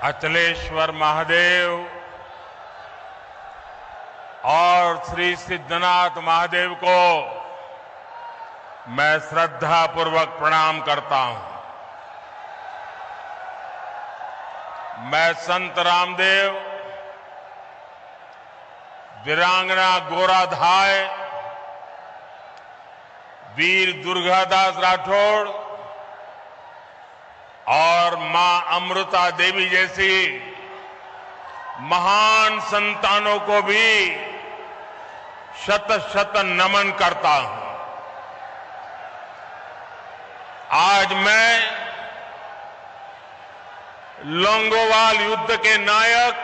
अचलेश्वर महादेव और श्री सिद्धनाथ महादेव को मैं श्रद्धापूर्वक प्रणाम करता हूं। मैं संत रामदेव, वीरांगना गोराधाय, वीर दुर्गादास राठौड़ और मां अमृता देवी जैसी महान संतानों को भी शत शत नमन करता हूं। आज मैं लोंगोवाल युद्ध के नायक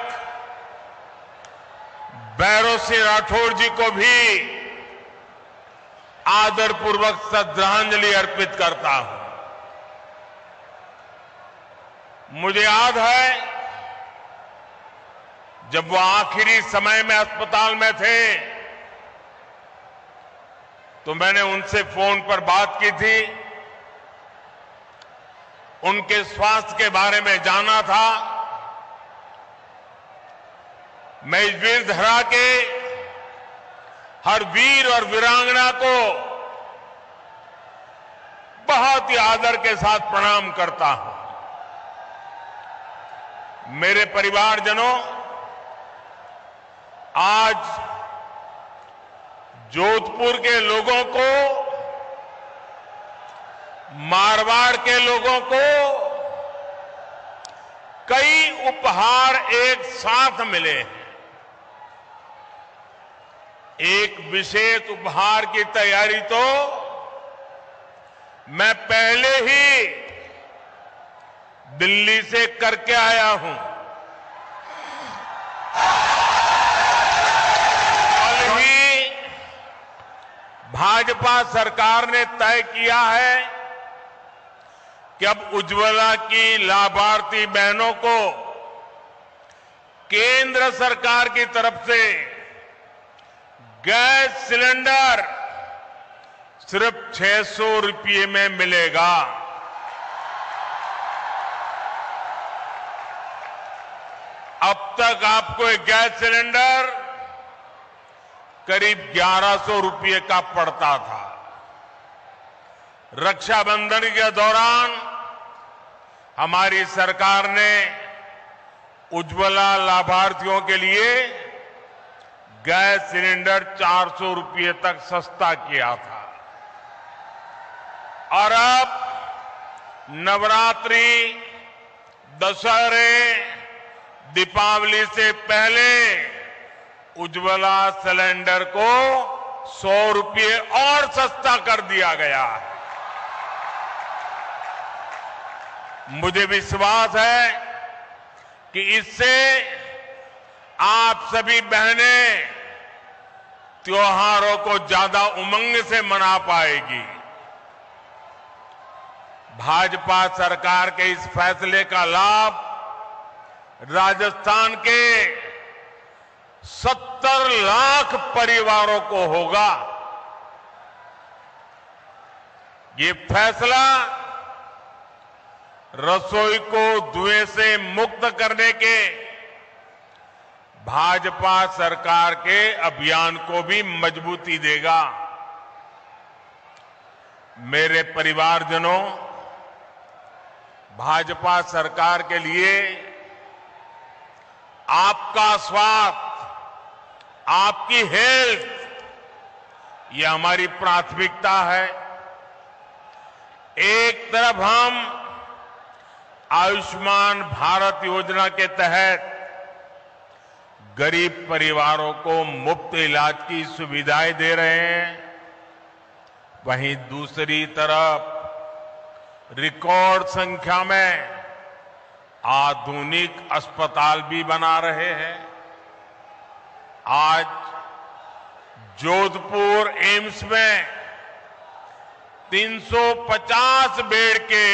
भैरव सिंह राठौड़ जी को भी आदरपूर्वक श्रद्धांजलि अर्पित करता हूं। मुझे याद है जब वो आखिरी समय में अस्पताल में थे तो मैंने उनसे फोन पर बात की थी, उनके स्वास्थ्य के बारे में जाना था। मैं इस वीर धरा के हर वीर और वीरांगना को बहुत ही आदर के साथ प्रणाम करता हूं। मेरे परिवारजनों, आज जोधपुर के लोगों को, मारवाड़ के लोगों को कई उपहार एक साथ मिले हैं। एक विशेष उपहार की तैयारी तो मैं पहले ही दिल्ली से करके आया हूं। कल ही भाजपा सरकार ने तय किया है कि अब उज्ज्वला की लाभार्थी बहनों को केंद्र सरकार की तरफ से गैस सिलेंडर सिर्फ 600 रुपये में मिलेगा। अब तक आपको एक गैस सिलेंडर करीब 1100 रुपये का पड़ता था। रक्षाबंधन के दौरान हमारी सरकार ने उज्ज्वला लाभार्थियों के लिए गैस सिलेंडर 400 रुपये तक सस्ता किया था। और अब नवरात्रि, दशहरे, दीपावली से पहले उज्ज्वला सिलेंडर को 100 रुपये और सस्ता कर दिया गया है। मुझे विश्वास है कि इससे आप सभी बहनें त्योहारों को ज्यादा उमंग से मना पाएगी। भाजपा सरकार के इस फैसले का लाभ राजस्थान के 70 लाख परिवारों को होगा। ये फैसला रसोई को धुएं से मुक्त करने के भाजपा सरकार के अभियान को भी मजबूती देगा। मेरे परिवारजनों, भाजपा सरकार के लिए आपका स्वास्थ्य, आपकी हेल्थ, ये हमारी प्राथमिकता है। एक तरफ हम आयुष्मान भारत योजना के तहत गरीब परिवारों को मुफ्त इलाज की सुविधाएं दे रहे हैं, वहीं दूसरी तरफ रिकॉर्ड संख्या में आधुनिक अस्पताल भी बना रहे हैं। आज जोधपुर एम्स में 350 बेड के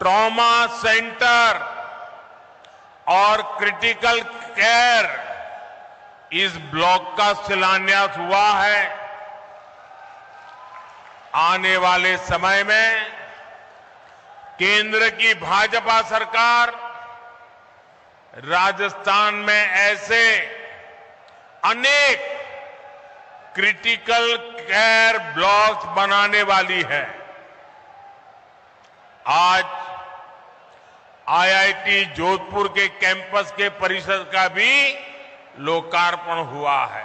ट्रॉमा सेंटर और क्रिटिकल केयर इस ब्लॉक का शिलान्यास हुआ है। आने वाले समय में केंद्र की भाजपा सरकार राजस्थान में ऐसे अनेक क्रिटिकल केयर ब्लॉक्स बनाने वाली है। आज आईआईटी जोधपुर के कैंपस के परिसर का भी लोकार्पण हुआ है।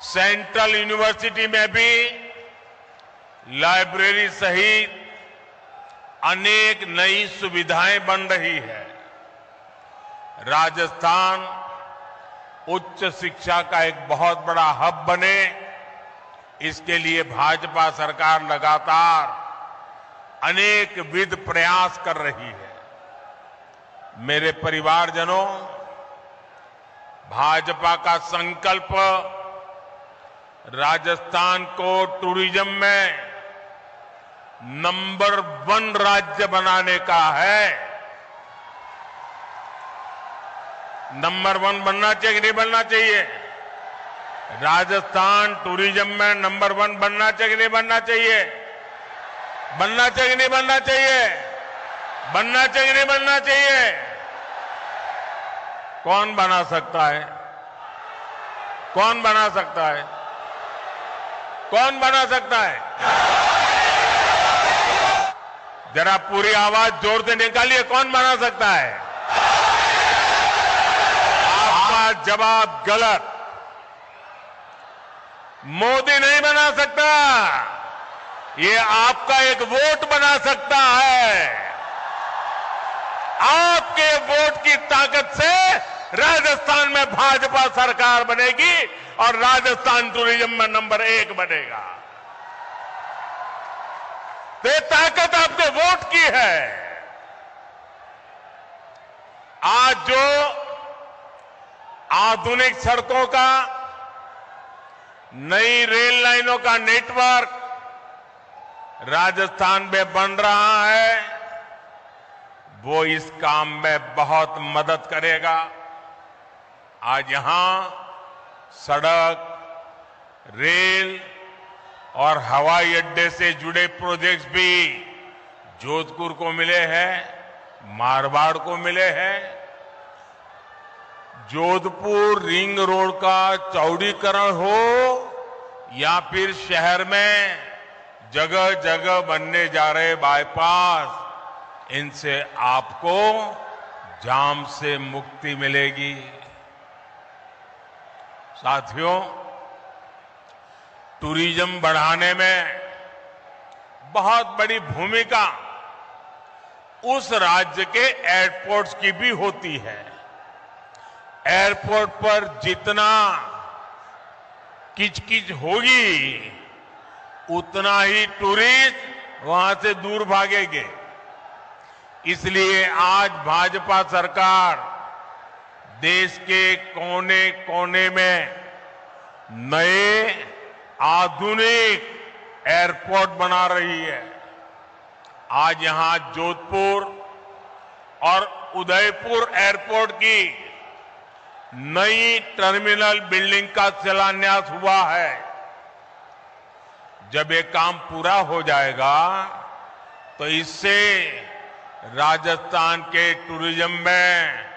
सेंट्रल यूनिवर्सिटी में भी लाइब्रेरी सहित अनेक नई सुविधाएं बन रही है। राजस्थान उच्च शिक्षा का एक बहुत बड़ा हब बने, इसके लिए भाजपा सरकार लगातार अनेक विध प्रयास कर रही है। मेरे परिवारजनों, भाजपा का संकल्प राजस्थान को टूरिज्म में नंबर 1 राज्य बनाने का है। नंबर 1 बनना चाहिए कि नहीं बनना चाहिए? राजस्थान टूरिज्म में नंबर 1 बनना चाहिए कि नहीं बनना चाहिए? बनना चाहिए कि नहीं बनना चाहिए? बनना चाहिए कि नहीं बनना चाहिए? कौन बना सकता है? कौन बना सकता है? कौन बना सकता है? जरा पूरी आवाज जोर से निकालिए, कौन बना सकता है? आपका जवाब गलत। मोदी नहीं बना सकता। ये आपका एक वोट बना सकता है। आपके वोट की ताकत से राजस्थान में भाजपा सरकार बनेगी और राजस्थान टूरिज्म में नंबर 1 बनेगा। तो ये ताकत आपके वोट की है। आज जो आधुनिक सड़कों का, नई रेल लाइनों का नेटवर्क राजस्थान में बन रहा है, वो इस काम में बहुत मदद करेगा। आज यहां सड़क, रेल और हवाई अड्डे से जुड़े प्रोजेक्ट्स भी जोधपुर को मिले हैं, मारवाड़ को मिले हैं। जोधपुर रिंग रोड का चौड़ीकरण हो या फिर शहर में जगह जगह बनने जा रहे बाईपास, इनसे आपको जाम से मुक्ति मिलेगी। साथियों, टूरिज्म बढ़ाने में बहुत बड़ी भूमिका उस राज्य के एयरपोर्ट्स की भी होती है। एयरपोर्ट पर जितना किचकिच होगी, उतना ही टूरिस्ट वहां से दूर भागेंगे। इसलिए आज भाजपा सरकार देश के कोने कोने में नए आधुनिक एयरपोर्ट बना रही है। आज यहां जोधपुर और उदयपुर एयरपोर्ट की नई टर्मिनल बिल्डिंग का शिलान्यास हुआ है। जब ये काम पूरा हो जाएगा तो इससे राजस्थान के टूरिज्म में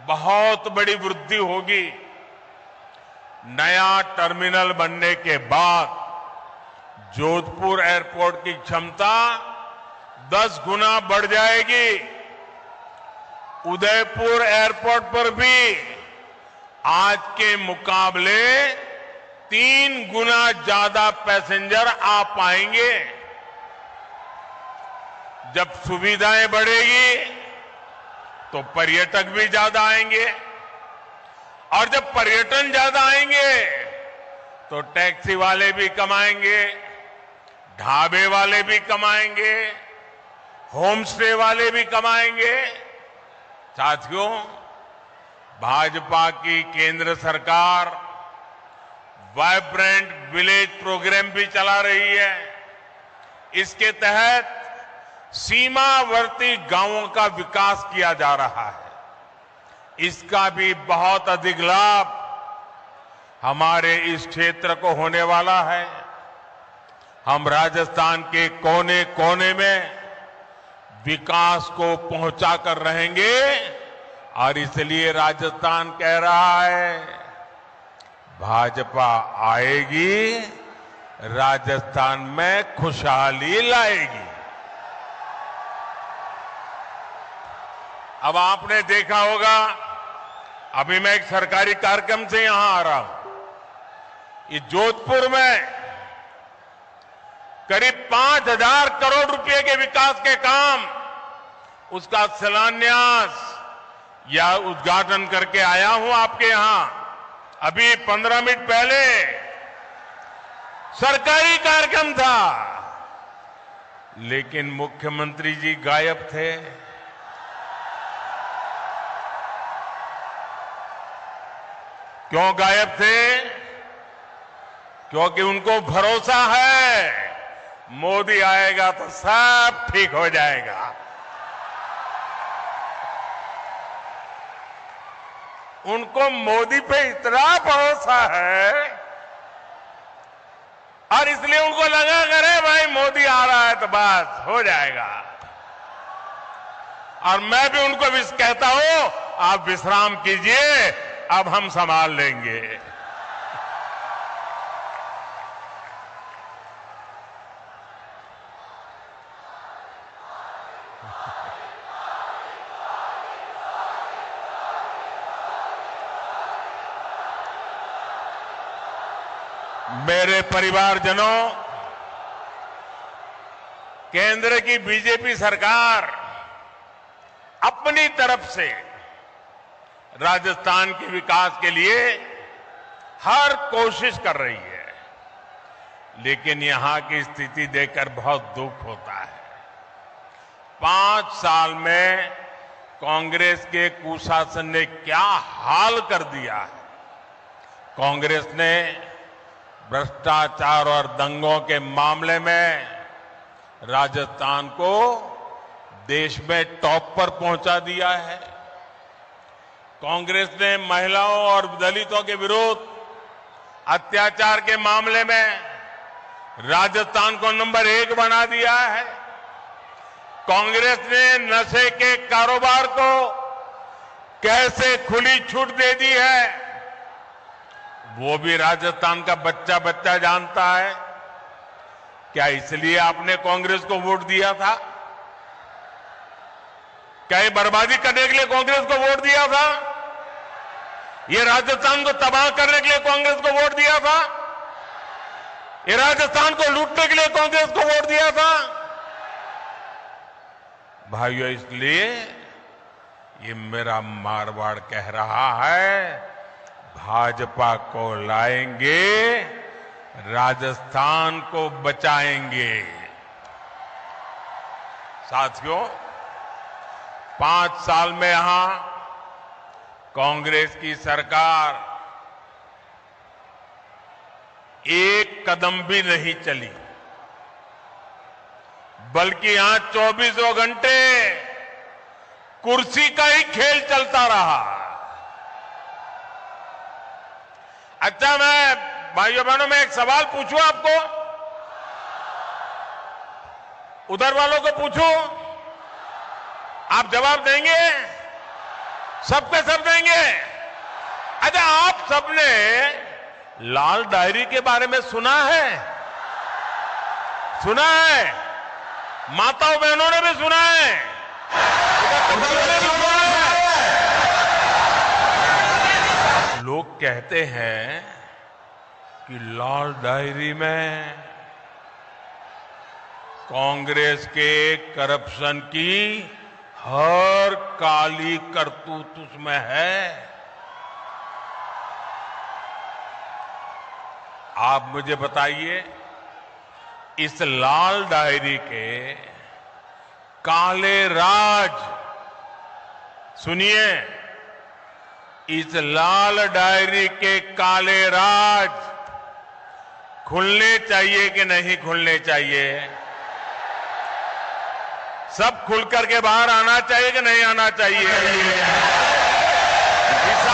बहुत बड़ी वृद्धि होगी। नया टर्मिनल बनने के बाद जोधपुर एयरपोर्ट की क्षमता 10 गुना बढ़ जाएगी। उदयपुर एयरपोर्ट पर भी आज के मुकाबले 3 गुना ज्यादा पैसेंजर आ पाएंगे। जब सुविधाएं बढ़ेगी तो पर्यटक भी ज्यादा आएंगे, और जब पर्यटन ज्यादा आएंगे तो टैक्सी वाले भी कमाएंगे, ढाबे वाले भी कमाएंगे, होम स्टे वाले भी कमाएंगे। साथियों, भाजपा की केंद्र सरकार वाइब्रेंट विलेज प्रोग्राम भी चला रही है। इसके तहत सीमावर्ती गांवों का विकास किया जा रहा है। इसका भी बहुत अधिक लाभ हमारे इस क्षेत्र को होने वाला है। हम राजस्थान के कोने कोने में विकास को पहुंचाकर रहेंगे, और इसलिए राजस्थान कह रहा है भाजपा आएगी, राजस्थान में खुशहाली लाएगी। अब आपने देखा होगा, अभी मैं एक सरकारी कार्यक्रम से यहां आ रहा हूं। ये जोधपुर में करीब 5,000 करोड़ रुपए के विकास के काम, उसका शिलान्यास या उद्घाटन करके आया हूं आपके यहां। अभी 15 मिनट पहले सरकारी कार्यक्रम था, लेकिन मुख्यमंत्री जी गायब थे। क्यों गायब थे? क्योंकि उनको भरोसा है मोदी आएगा तो सब ठीक हो जाएगा। उनको मोदी पे इतना भरोसा है और इसलिए उनको लगा करे भाई मोदी आ रहा है तो बस हो जाएगा। और मैं भी उनको भी कहता हूं आप विश्राम कीजिए, अब हम संभाल लेंगे। मेरे परिवारजनों, केंद्र की बीजेपी सरकार अपनी तरफ से राजस्थान के विकास के लिए हर कोशिश कर रही है, लेकिन यहां की स्थिति देखकर बहुत दुख होता है। 5 साल में कांग्रेस के कुशासन ने क्या हाल कर दिया है। कांग्रेस ने भ्रष्टाचार और दंगों के मामले में राजस्थान को देश में टॉप पर पहुंचा दिया है। कांग्रेस ने महिलाओं और दलितों के विरुद्ध अत्याचार के मामले में राजस्थान को नंबर 1 बना दिया है। कांग्रेस ने नशे के कारोबार को कैसे खुली छूट दे दी है, वो भी राजस्थान का बच्चा बच्चा जानता है। क्या इसलिए आपने कांग्रेस को वोट दिया था? क्या ये बर्बादी करने के लिए कांग्रेस को वोट दिया था? ये राजस्थान को तबाह करने के लिए कांग्रेस को वोट दिया था? ये राजस्थान को लूटने के लिए कांग्रेस को वोट दिया था? भाइयों, इसलिए ये मेरा मारवाड़ कह रहा है भाजपा को लाएंगे, राजस्थान को बचाएंगे। साथियों, 5 साल में यहां कांग्रेस की सरकार एक कदम भी नहीं चली, बल्कि यहां 24 घंटे कुर्सी का ही खेल चलता रहा। अच्छा, मैं भाइयों बहनों में एक सवाल पूछूं आपको, उधर वालों को पूछूं, आप जवाब देंगे? सबके सब देंगे? अच्छा, आप सबने लाल डायरी के बारे में सुना है? सुना है? माताओं बहनों ने भी सुना है? लोग कहते हैं कि लाल डायरी में कांग्रेस के करप्शन की हर काली करतूत उसमें है। आप मुझे बताइए, इस लाल डायरी के काले राज, सुनिए, इस लाल डायरी के काले राज खुलने चाहिए कि नहीं खुलने चाहिए? सब खुलकर के बाहर आना चाहिए कि नहीं आना चाहिए?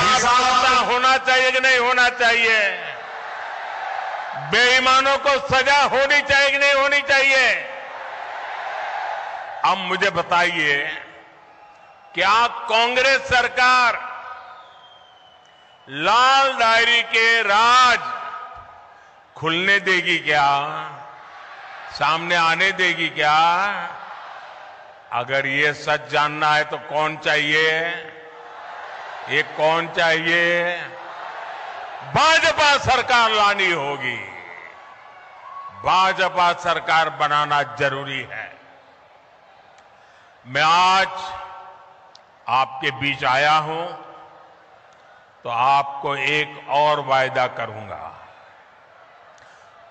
हिसाब होना चाहिए कि नहीं होना चाहिए? बेईमानों को सजा होनी चाहिए कि नहीं होनी चाहिए? अब मुझे बताइए, क्या कांग्रेस सरकार लाल डायरी के राज खुलने देगी क्या? सामने आने देगी क्या? अगर ये सच जानना है तो कौन चाहिए? ये कौन चाहिए? भाजपा सरकार लानी होगी। भाजपा सरकार बनाना जरूरी है। मैं आज आपके बीच आया हूं तो आपको एक और वायदा करूंगा।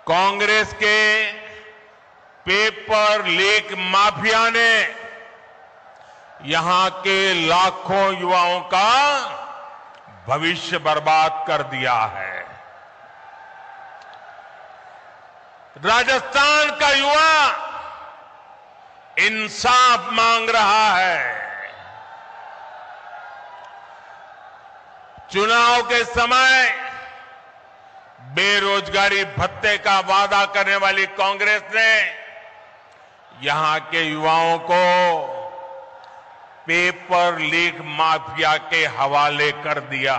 कांग्रेस के पेपर लीक माफिया ने यहां के लाखों युवाओं का भविष्य बर्बाद कर दिया है। राजस्थान का युवा इंसाफ मांग रहा है। चुनाव के समय बेरोजगारी भत्ते का वादा करने वाली कांग्रेस ने यहां के युवाओं को पेपर लीक माफिया के हवाले कर दिया।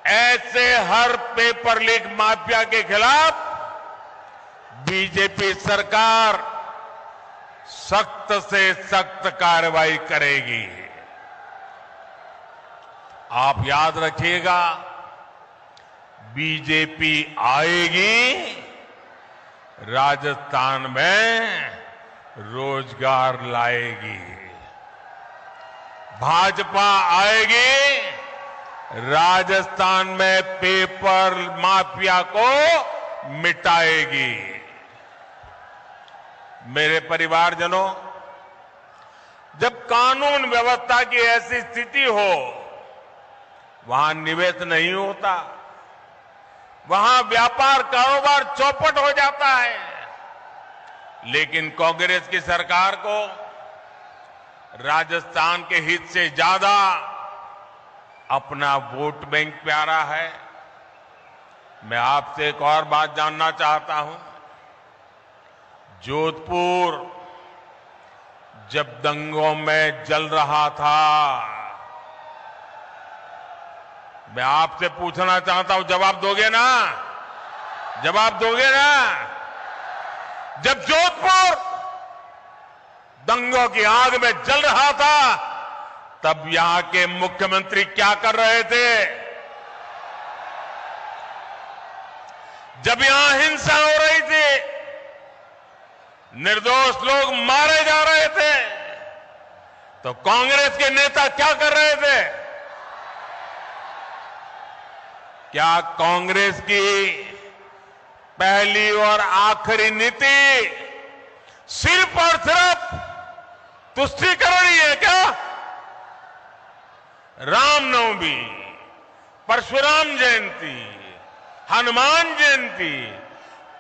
ऐसे हर पेपर लीक माफिया के खिलाफ बीजेपी सरकार सख्त से सख्त कार्रवाई करेगी। आप याद रखिएगा, बीजेपी आएगी, राजस्थान में रोजगार लाएगी। भाजपा आएगी, राजस्थान में पेपर माफिया को मिटाएगी। मेरे परिवारजनों, जब कानून व्यवस्था की ऐसी स्थिति हो, वहां निवेश नहीं होता, वहां व्यापार कारोबार चौपट हो जाता है। लेकिन कांग्रेस की सरकार को राजस्थान के हित से ज्यादा अपना वोट बैंक प्यारा है। मैं आपसे एक और बात जानना चाहता हूं। जोधपुर जब दंगों में जल रहा था, मैं आपसे पूछना चाहता हूं, जवाब दोगे ना? जवाब दोगे ना? जब जोधपुर दंगों की आग में जल रहा था, तब यहां के मुख्यमंत्री क्या कर रहे थे? जब यहां हिंसा हो रही थी, निर्दोष लोग मारे जा रहे थे, तो कांग्रेस के नेता क्या कर रहे थे? क्या कांग्रेस की पहली और आखिरी नीति सिर्फ और सिर्फ तुष्टीकरण ही है क्या? रामनवमी, परशुराम जयंती, हनुमान जयंती,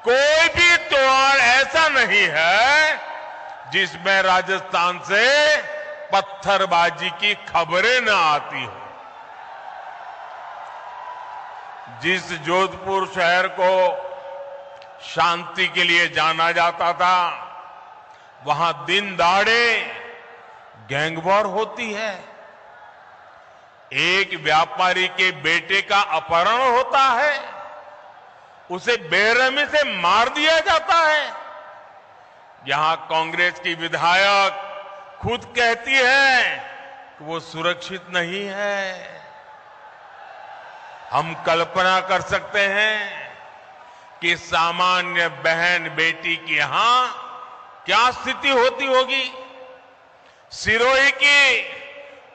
कोई भी त्योहार ऐसा नहीं है जिसमें राजस्थान से पत्थरबाजी की खबरें न आती हो। जिस जोधपुर शहर को शांति के लिए जाना जाता था, वहां दिन दहाड़े गैंगवॉर होती है। एक व्यापारी के बेटे का अपहरण होता है, उसे बेरहमी से मार दिया जाता है। यहां कांग्रेस की विधायक खुद कहती है कि वो सुरक्षित नहीं है। हम कल्पना कर सकते हैं कि सामान्य बहन बेटी की यहां क्या स्थिति होती होगी। सिरोही की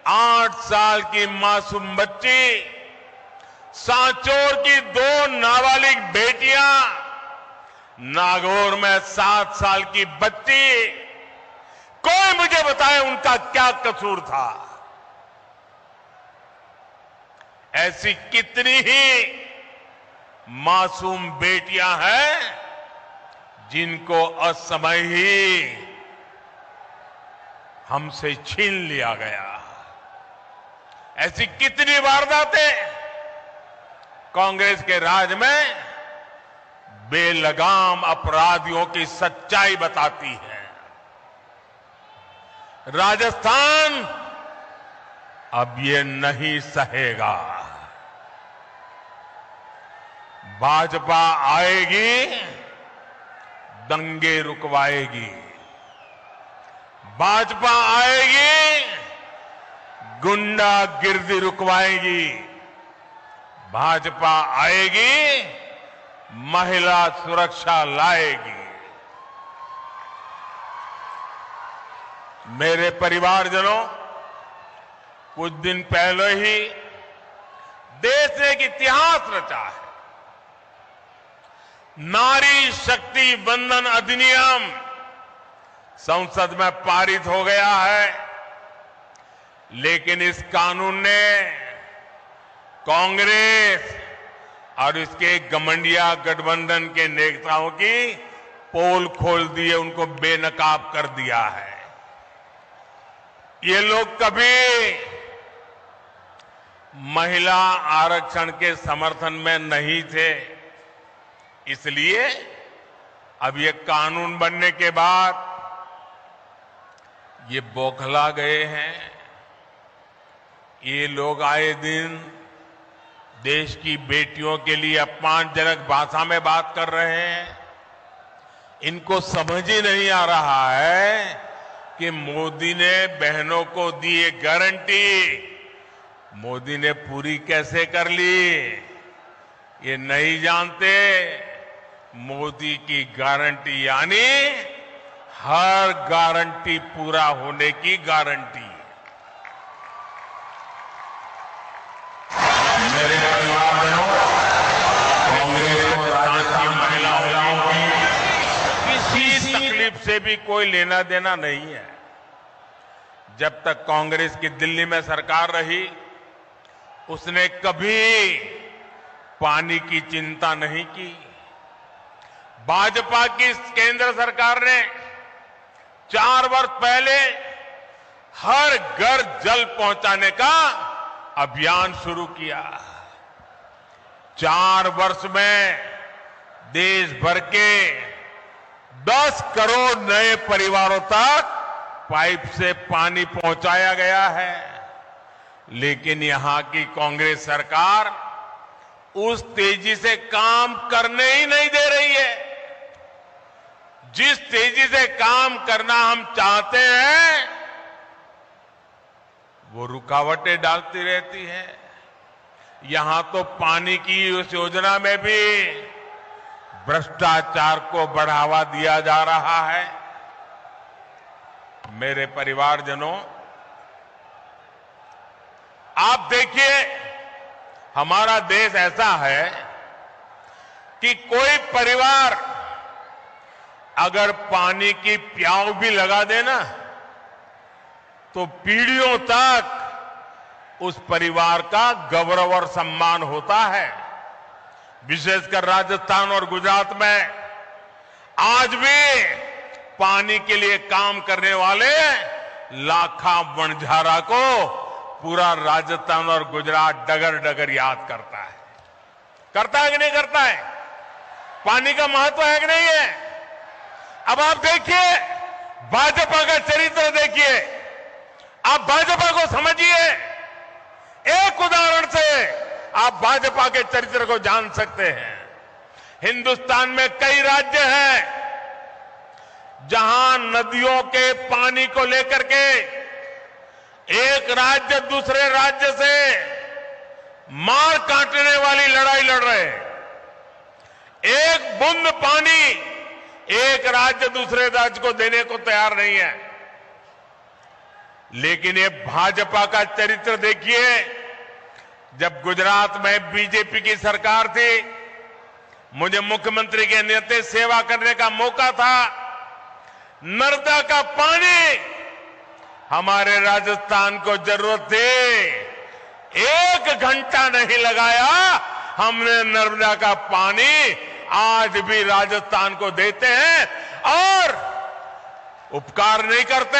8 साल की मासूम बच्ची, सांचौर की 2 नाबालिग बेटियां, नागौर में 7 साल की बच्ची, कोई मुझे बताए उनका क्या कसूर था। ऐसी कितनी ही मासूम बेटियां हैं जिनको असमय ही हमसे छीन लिया गया। ऐसी कितनी वारदातें कांग्रेस के राज में बेलगाम अपराधियों की सच्चाई बताती है। राजस्थान अब ये नहीं सहेगा। भाजपा आएगी, दंगे रुकवाएगी। भाजपा आएगी, गुंडागिर्दी रुकवाएगी। भाजपा आएगी, महिला सुरक्षा लाएगी। मेरे परिवारजनों, कुछ दिन पहले ही देश ने एक इतिहास रचा है। नारी शक्ति वंदन अधिनियम संसद में पारित हो गया है, लेकिन इस कानून ने कांग्रेस और इसके घमंडिया गठबंधन के नेताओं की पोल खोल दी है, उनको बेनकाब कर दिया है। ये लोग कभी महिला आरक्षण के समर्थन में नहीं थे, इसलिए अब ये कानून बनने के बाद ये बौखला गए हैं। ये लोग आए दिन देश की बेटियों के लिए अपमानजनक भाषा में बात कर रहे हैं। इनको समझ ही नहीं आ रहा है कि मोदी ने बहनों को दी एक गारंटी, मोदी ने पूरी कैसे कर ली। ये नहीं जानते, मोदी की गारंटी यानी हर गारंटी पूरा होने की गारंटी। मेरे परिवारजनों, कांग्रेस को राजस्थान महिलाओं की किसी तकलीफ से भी कोई लेना देना नहीं है। जब तक कांग्रेस की दिल्ली में सरकार रही, उसने कभी पानी की चिंता नहीं की। भाजपा की केंद्र सरकार ने 4 वर्ष पहले हर घर जल पहुंचाने का अभियान शुरू किया। 4 वर्ष में देश भर के 10 करोड़ नए परिवारों तक पाइप से पानी पहुंचाया गया है। लेकिन यहां की कांग्रेस सरकार उस तेजी से काम करने ही नहीं दे रही है। जिस तेजी से काम करना हम चाहते हैं, वो रुकावटें डालती रहती है। यहां तो पानी की उस योजना में भी भ्रष्टाचार को बढ़ावा दिया जा रहा है। मेरे परिवारजनों, आप देखिए, हमारा देश ऐसा है कि कोई परिवार अगर पानी की प्याऊ भी लगा देना तो पीढ़ियों तक उस परिवार का गौरव और सम्मान होता है। विशेषकर राजस्थान और गुजरात में आज भी पानी के लिए काम करने वाले लाखा वणझारा को पूरा राजस्थान और गुजरात डगर डगर याद करता है। करता है कि नहीं करता है? पानी का महत्व है कि नहीं है? अब आप देखिए, भाजपा का चरित्र देखिए, आप भाजपा को समझिए। एक उदाहरण से आप भाजपा के चरित्र को जान सकते हैं। हिंदुस्तान में कई राज्य हैं जहां नदियों के पानी को लेकर के एक राज्य दूसरे राज्य से मार काटने वाली लड़ाई लड़ रहे हैं। एक बूंद पानी एक राज्य दूसरे राज्य को देने को तैयार नहीं है। लेकिन ये भाजपा का चरित्र देखिए। जब गुजरात में बीजेपी की सरकार थी, मुझे मुख्यमंत्री के नाते सेवा करने का मौका था। नर्मदा का पानी हमारे राजस्थान को जरूरत थी, 1 घंटा नहीं लगाया, हमने नर्मदा का पानी आज भी राजस्थान को देते हैं और उपकार नहीं करते।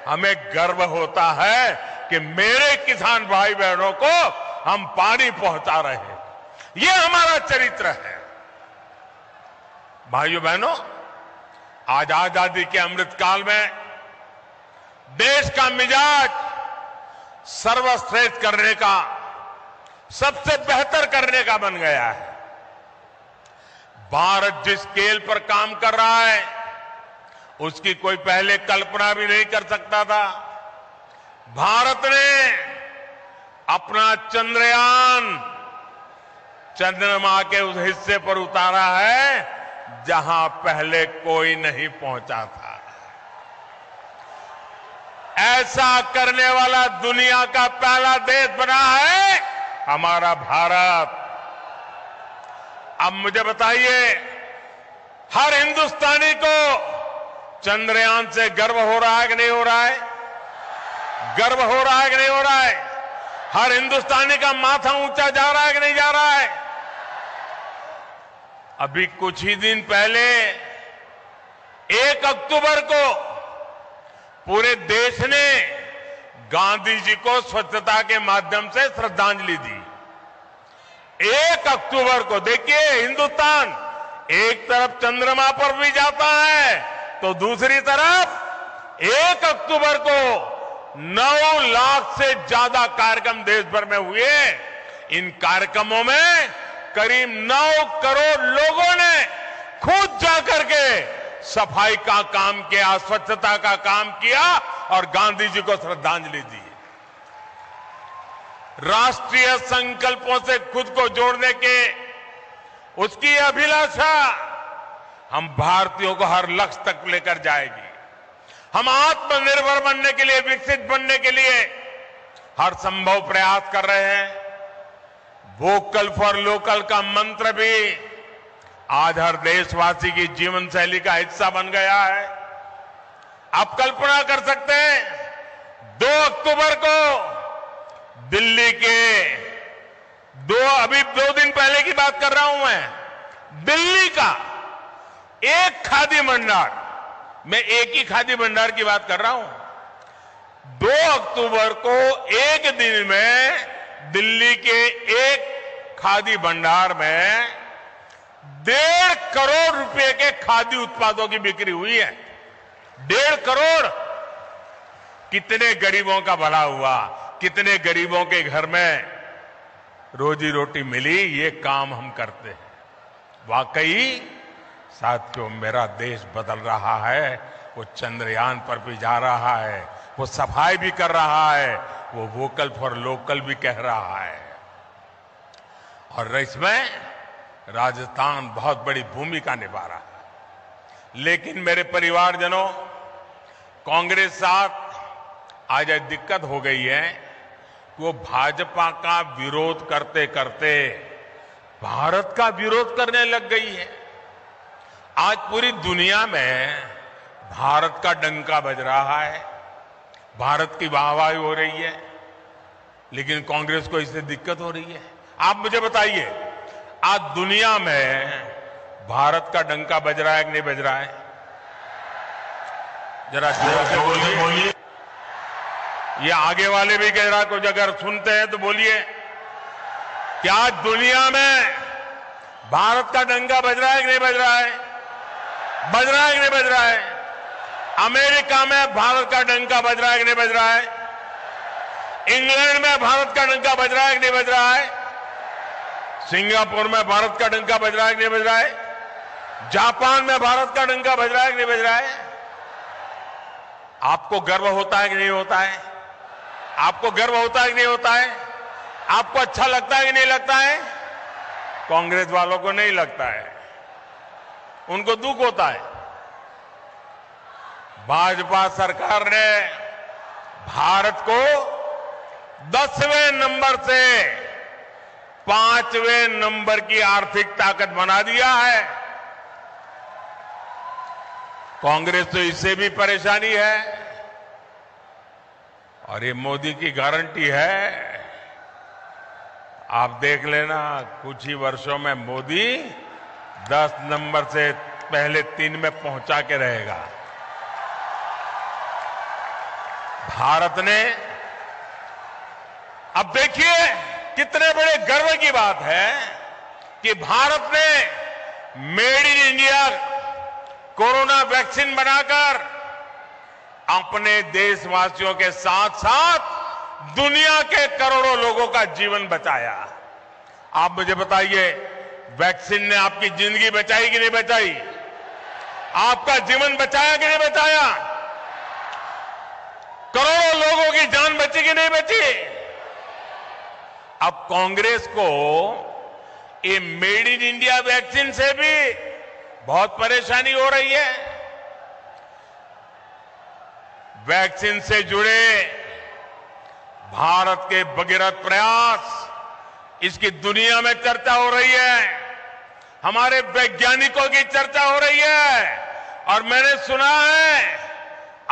हमें गर्व होता है कि मेरे किसान भाई बहनों को हम पानी पहुंचा रहे हैं। ये हमारा चरित्र है। भाइयों बहनों, आज आजादी के अमृतकाल में देश का मिजाज सर्वश्रेष्ठ करने का, सबसे बेहतर करने का बन गया है। भारत जिस स्केल पर काम कर रहा है उसकी कोई पहले कल्पना भी नहीं कर सकता था। भारत ने अपना चंद्रयान चंद्रमा के उस हिस्से पर उतारा है जहां पहले कोई नहीं पहुंचा था। ऐसा करने वाला दुनिया का पहला देश बना है हमारा भारत। अब मुझे बताइए, हर हिंदुस्तानी को चंद्रयान से गर्व हो रहा है कि नहीं हो रहा है? गर्व हो रहा है कि नहीं हो रहा है? हर हिंदुस्तानी का माथा ऊंचा जा रहा है कि नहीं जा रहा है? अभी कुछ ही दिन पहले 1 अक्टूबर को पूरे देश ने गांधी जी को स्वच्छता के माध्यम से श्रद्धांजलि दी। 1 अक्टूबर को देखिए, हिंदुस्तान एक तरफ चंद्रमा पर भी जाता है तो दूसरी तरफ 1 अक्टूबर को 9 लाख से ज्यादा कार्यक्रम देश भर में हुए। इन कार्यक्रमों में करीब 9 करोड़ लोगों ने खुद जाकर के सफाई का काम किया, स्वच्छता का काम किया और गांधी जी को श्रद्धांजलि दी। राष्ट्रीय संकल्पों से खुद को जोड़ने के उसकी अभिलाषा हम भारतीयों को हर लक्ष्य तक लेकर जाएगी। हम आत्मनिर्भर बनने के लिए, विकसित बनने के लिए हर संभव प्रयास कर रहे हैं। वोकल फॉर लोकल का मंत्र भी आज हर देशवासी की जीवन शैली का हिस्सा बन गया है। आप कल्पना कर सकते हैं, 2 अक्टूबर को दिल्ली के अभी 2 दिन पहले की बात कर रहा हूं मैं, दिल्ली का एक खादी भंडार, मैं एक ही खादी भंडार की बात कर रहा हूं। 2 अक्टूबर को एक दिन में दिल्ली के एक खादी भंडार में 1.5 करोड़ रुपए के खादी उत्पादों की बिक्री हुई है। 1.5 करोड़। कितने गरीबों का भला हुआ, कितने गरीबों के घर में रोजी रोटी मिली, ये काम हम करते हैं। वाकई साथियों, मेरा देश बदल रहा है। वो चंद्रयान पर भी जा रहा है, वो सफाई भी कर रहा है, वो वोकल फॉर लोकल भी कह रहा है। और इसमें राजस्थान बहुत बड़ी भूमिका निभा रहा है। लेकिन मेरे परिवारजनों, कांग्रेस साथ आज एक दिक्कत हो गई है कि वो भाजपा का विरोध करते करते भारत का विरोध करने लग गई है। आज पूरी दुनिया में भारत का डंका बज रहा है, भारत की वाहवाही हो रही है, लेकिन कांग्रेस को इससे दिक्कत हो रही है। आप मुझे बताइए, आज दुनिया में भारत का डंका बज रहा है कि नहीं बज रहा है? जरा जोर से बोलिए। ये आगे वाले भी कह रहा, कुछ अगर सुनते हैं तो बोलिए। क्या आज दुनिया में भारत का डंका बज रहा है कि नहीं बज रहा है? बज रहा है कि नहीं बज रहा है? अमेरिका में भारत का डंका बज रहा है कि नहीं बज रहा है? इंग्लैंड में भारत का डंका बज रहा है कि नहीं बज रहा है? सिंगापुर में भारत का डंका बज रहा है कि नहीं बज रहा है? जापान में भारत का डंका बज रहा है कि नहीं बज रहा है? आपको गर्व होता है कि नहीं होता है? आपको गर्व होता है कि नहीं होता है? आपको अच्छा लगता है कि नहीं लगता है? कांग्रेस वालों को नहीं लगता है, उनको दुख होता है। भाजपा सरकार ने भारत को 10वें नंबर से 5वें नंबर की आर्थिक ताकत बना दिया है। कांग्रेस तो इससे भी परेशानी है, और ये मोदी की गारंटी है। आप देख लेना, कुछ ही वर्षों में मोदी 10 नंबर से पहले 3 में पहुंचा के रहेगा। भारत ने, अब देखिए कितने बड़े गर्व की बात है कि भारत ने made in India corona vaccine बनाकर अपने देशवासियों के साथ साथ दुनिया के करोड़ों लोगों का जीवन बचाया। आप मुझे बताइए, वैक्सीन ने आपकी जिंदगी बचाई कि नहीं बचाई? आपका जीवन बचाया कि नहीं बचाया? करोड़ों लोगों की जान बची कि नहीं बची? अब कांग्रेस को ये मेड इन इंडिया वैक्सीन से भी बहुत परेशानी हो रही है। वैक्सीन से जुड़े भारत के भगीरथ प्रयास, इसकी दुनिया में चर्चा हो रही है, हमारे वैज्ञानिकों की चर्चा हो रही है। और मैंने सुना है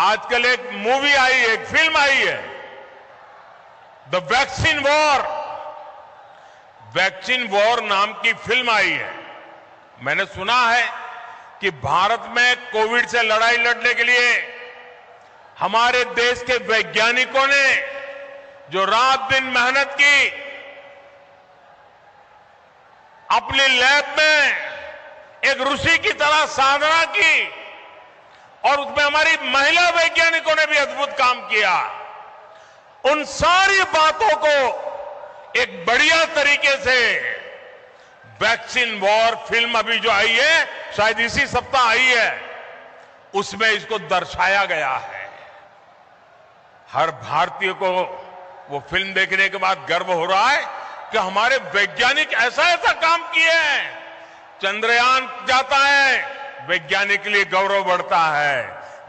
आजकल एक मूवी आई है, एक फिल्म आई है, the vaccine war. Vaccine war नाम की फिल्म आई है। मैंने सुना है कि भारत में कोविड से लड़ाई लड़ने के लिए हमारे देश के वैज्ञानिकों ने जो रात दिन मेहनत की, अपनी लैब में एक ऋषि की तरह साधना की, और उसमें हमारी महिला वैज्ञानिकों ने भी अद्भुत काम किया। उन सारी बातों को एक बढ़िया तरीके से वैक्सीन वॉर फिल्म अभी जो आई है, शायद इसी सप्ताह आई है, उसमें इसको दर्शाया गया है। हर भारतीय को वो फिल्म देखने के बाद गर्व हो रहा है कि हमारे वैज्ञानिक ऐसा ऐसा काम किए हैं। चंद्रयान जाता है, वैज्ञानिक के लिए गौरव बढ़ता है।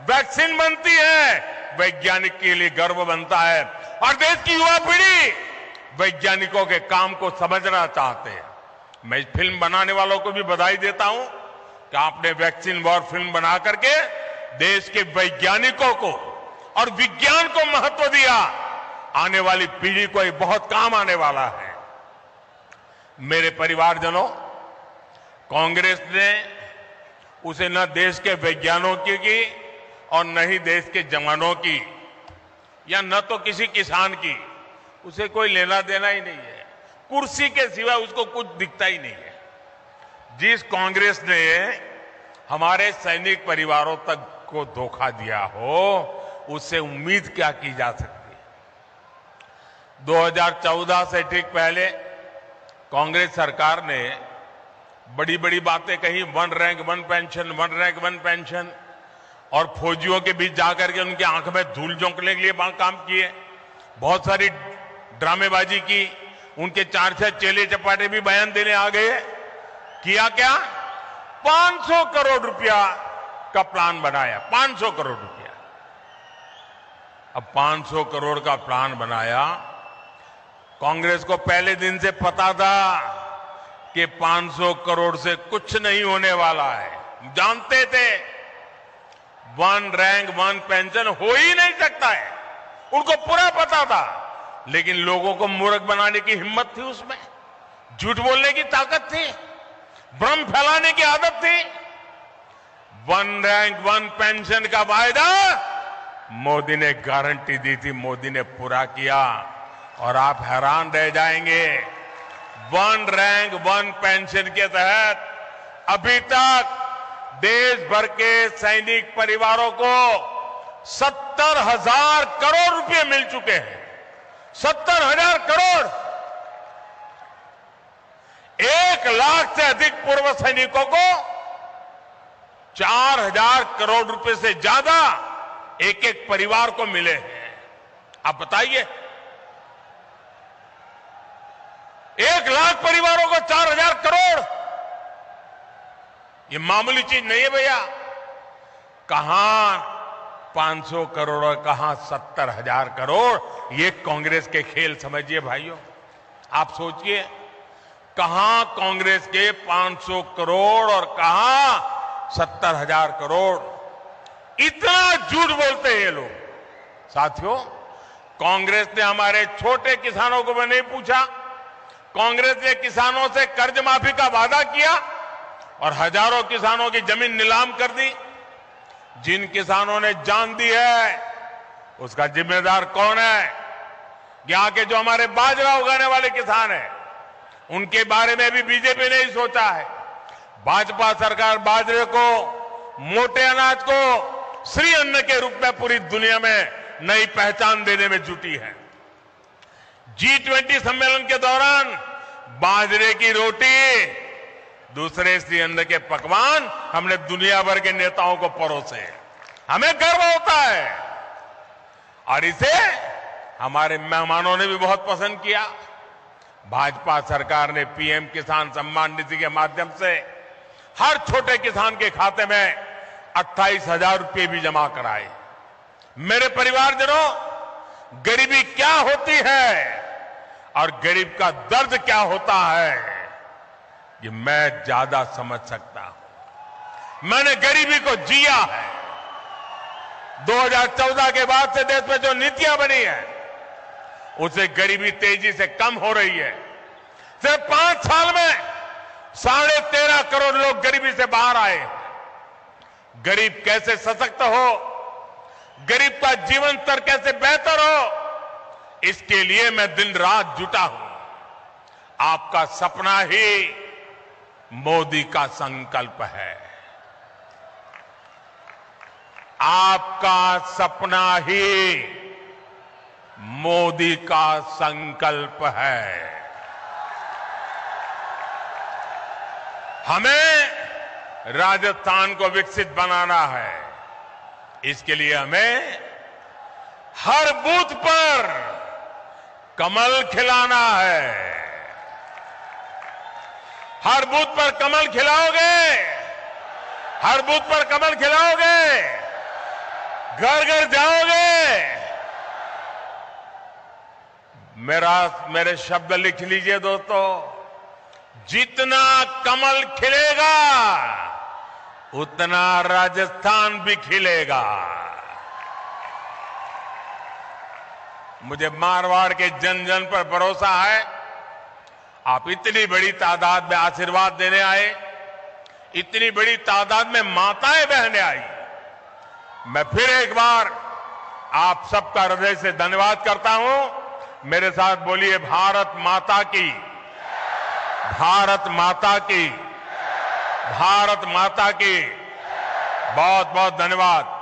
वैक्सीन बनती है, वैज्ञानिक के लिए गर्व बनता है। और देश की युवा पीढ़ी वैज्ञानिकों के काम को समझना चाहते हैं। मैं इस फिल्म बनाने वालों को भी बधाई देता हूं कि आपने वैक्सीन वॉर फिल्म बना करके देश के वैज्ञानिकों को और विज्ञान को महत्व दिया। आने वाली पीढ़ी को ये बहुत काम आने वाला है। मेरे परिवारजनों, कांग्रेस ने उसे न देश के वैज्ञानिकों की और न ही देश के जवानों की, या न तो किसी किसान की, उसे कोई लेना देना ही नहीं है। कुर्सी के सिवा उसको कुछ दिखता ही नहीं है। जिस कांग्रेस ने हमारे सैनिक परिवारों तक को धोखा दिया हो, उससे उम्मीद क्या की जा सकती है? 2014 से ठीक पहले कांग्रेस सरकार ने बड़ी बड़ी बातें कही, one rank one pension, one rank one pension, और फौजियों के बीच जाकर के उनकी आंख में धूल झोंकने के लिए काम किए। बहुत सारी ड्रामेबाजी की, उनके 4-6 चेले चपाटे भी बयान देने आ गए। किया क्या? 500 करोड़ रुपया का प्लान बनाया, 500 करोड़ रुपया। अब 500 करोड़ का प्लान बनाया। कांग्रेस को पहले दिन से पता था कि 500 करोड़ से कुछ नहीं होने वाला है। जानते थे वन रैंक वन पेंशन हो ही नहीं सकता है, उनको पूरा पता था। लेकिन लोगों को मूर्ख बनाने की हिम्मत थी, उसमें झूठ बोलने की ताकत थी, भ्रम फैलाने की आदत थी। वन रैंक वन पेंशन का वायदा मोदी ने गारंटी दी थी, मोदी ने पूरा किया। और आप हैरान रह जाएंगे, वन रैंक वन पेंशन के तहत अभी तक देश भर के सैनिक परिवारों को 70,000 करोड़ रुपए मिल चुके हैं। 70,000 करोड़। 1 लाख से अधिक पूर्व सैनिकों को 4,000 करोड़ रुपए से ज्यादा एक एक परिवार को मिले हैं। आप बताइए, 1 लाख परिवारों को 4,000 करोड़, ये मामूली चीज नहीं है भैया। कहां 500 करोड़ और कहां 70,000 करोड़, ये कांग्रेस के खेल समझिए भाइयों। आप सोचिए, कहां कांग्रेस के 500 करोड़ और कहां 70,000 करोड़। इतना झूठ बोलते हैं ये लोग। साथियों, कांग्रेस ने हमारे छोटे किसानों को भी नहीं पूछा। कांग्रेस ने किसानों से कर्ज माफी का वादा किया और हजारों किसानों की जमीन नीलाम कर दी। जिन किसानों ने जान दी है, उसका जिम्मेदार कौन है? यहां के जो हमारे बाजरा उगाने वाले किसान हैं, उनके बारे में भी बीजेपी ने ही सोचा है। भाजपा सरकार बाजरे को, मोटे अनाज को श्री अन्न के रूप में पूरी दुनिया में नई पहचान देने में जुटी है। G20 सम्मेलन के दौरान बाजरे की रोटी, दूसरे श्री अन्न के पकवान हमने दुनिया भर के नेताओं को परोसे। हमें गर्व होता है और इसे हमारे मेहमानों ने भी बहुत पसंद किया। भाजपा सरकार ने पीएम किसान सम्मान निधि के माध्यम से हर छोटे किसान के खाते में 28,000 रुपये भी जमा कराए। मेरे परिवारजनों, गरीबी क्या होती है और गरीब का दर्द क्या होता है, ये मैं ज्यादा समझ सकता हूं। मैंने गरीबी को जिया है। 2014 के बाद से देश में जो नीतियां बनी है, उससे गरीबी तेजी से कम हो रही है। सिर्फ 5 साल में 13.5 करोड़ लोग गरीबी से बाहर आए। गरीब कैसे सशक्त हो, गरीब का जीवन स्तर कैसे बेहतर हो, इसके लिए मैं दिन रात जुटा हूं। आपका सपना ही मोदी का संकल्प है। आपका सपना ही मोदी का संकल्प है। हमें राजस्थान को विकसित बनाना है। इसके लिए हमें हर बूथ पर कमल खिलाना है। हर बूथ पर कमल खिलाओगे, हर बूथ पर कमल खिलाओगे, घर घर जाओगे। मेरे शब्द लिख लीजिए दोस्तों, जितना कमल खिलेगा उतना राजस्थान भी खिलेगा। मुझे मारवाड़ के जन जन पर भरोसा है। आप इतनी बड़ी तादाद में आशीर्वाद देने आए, इतनी बड़ी तादाद में माताएं बहनें आई। मैं फिर एक बार आप सबका हृदय से धन्यवाद करता हूं। मेरे साथ बोलिए, भारत माता की, भारत माता की, भारत माता की। बहुत बहुत धन्यवाद।